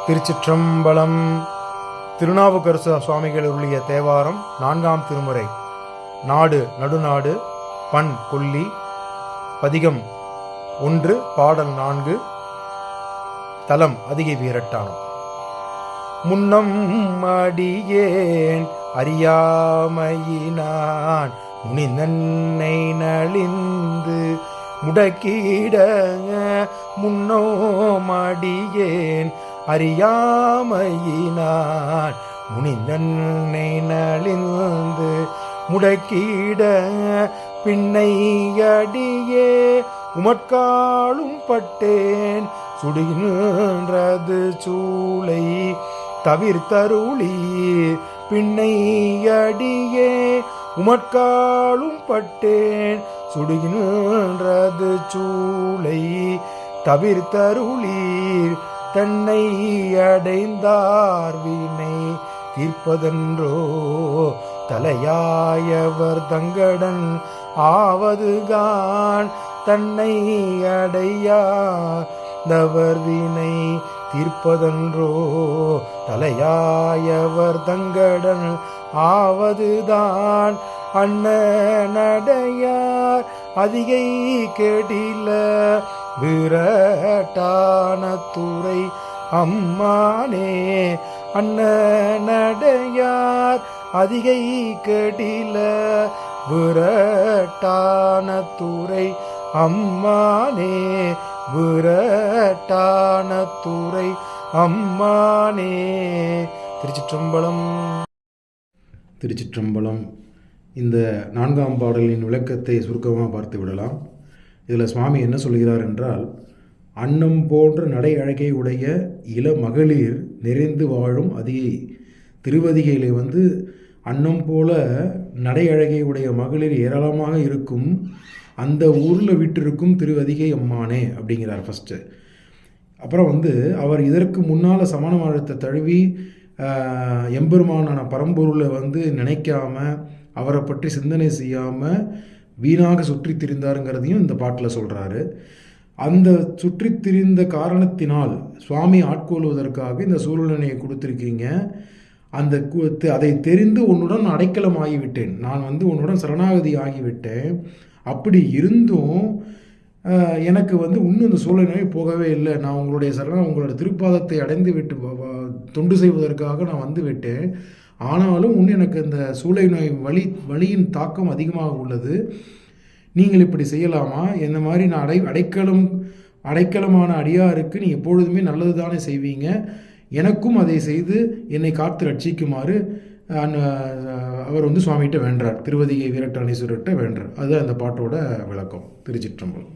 திருச்சிற்றம்பலம். திருநாவுக்கரசு சுவாமிகள் அருளிய தேவாரம் 4ஆம் திருமுறை. நாடு நடுநாடு, பண் கொல்லி, பதிகம் 1, பாடல் 4, தலம் அதிகை வீரட்டானம். முன்னம் அடியேன் அறியாமையினான் முனிநன்னை நலிந்து முடக்கிட, முன்னோமடியேன் அறியாமையினான் முனிநன்னை நலிந்து முடக்கிட, பின்னை அடியே உமட்காளும் பட்டேன் சுடுகின்றது சூளை தவிர்த்தருளி, பின்னை அடியே உமட்காளும் பட்டேன் சுடுகின்றது சூளை தவிர்த்தருளீர், தன்னை அடைந்தார் வினை தீர்ப்பதென்றோ தலையாயவர் தங்கடன் ஆவதுகான், தன்னை அடையாதவர் வினை தீர்ப்பதன்றோ தலையாயவர் தங்கடன் ஆவதுதான், அண்ணனடையார் அதிகை கெடில விரட்டான துறை அம்மானே, அண்ணனடையார் அதிகை கெடில விரட்டான துறை அம்மானே, விரட்டான துறை அம்மானே. திருச்சிற்றம்பலம். திருச்சிற்றம்பலம். இந்த 4ஆம் பாடலின் விளக்கத்தை சுருக்கமாக பார்த்து விடலாம். இதில் சுவாமி என்ன சொல்கிறார் என்றால், அன்னம் போன்ற நடை அழகை உடைய இள மகளிர் நிறைந்து வாழும் அதிகை திருவதிகையிலே அன்னம் போல நடை அழகை உடைய மகளிர் ஏராளமாக இருக்கும் அந்த ஊரில் விட்டிருக்கும் திருவதிகை அம்மானே அப்படிங்கிறார் ஃபஸ்ட்டு. அப்புறம் அவர் இதற்கு முன்னால் சமண மதத்தை தழுவி எம்பெருமானான பரம்பொருளை நினைக்காம அவரை பற்றி சிந்தனை செய்யாமல் வீணாக சுற்றி திரிந்தாருங்கிறதையும் இந்த பாட்டில் சொல்கிறாரு. அந்த சுற்றி திரிந்த காரணத்தினால் சுவாமி ஆட்கொள்வதற்காக இந்த சூழ்நிலையை கொடுத்துருக்கீங்க. அந்த அதை தெரிந்து உன்னுடன் அடைக்கலம் ஆகிவிட்டேன், நான் உன்னுடன் சரணாகதி ஆகிவிட்டேன். அப்படி இருந்தும் எனக்கு இன்னும் இந்த சூழ்நிலை போகவே இல்லை. நான் உங்களோட திருப்பாதத்தை அடைந்து விட்டு தொண்டு செய்வதற்காக நான் விட்டேன். ஆனாலும் இன்னும் எனக்கு இந்த சூளை நோய் வலியின் தாக்கம் அதிகமாக உள்ளது. நீங்கள் இப்படி செய்யலாமா? இந்த மாதிரி நான் அடைக்கலமான அடியாருக்கு நீ எப்பொழுதுமே நல்லது தானே செய்வீங்க, எனக்கும் அதை செய்து என்னை காத்து ரட்சிக்குமாறு அவர் சுவாமிகிட்ட வேண்டார், திருவதிகை வீரட்டானீஸ்வரர்கிட்ட வேண்டார். அதுதான் இந்த பாட்டோட விளக்கம். திருச்சிற்றம்பலம்.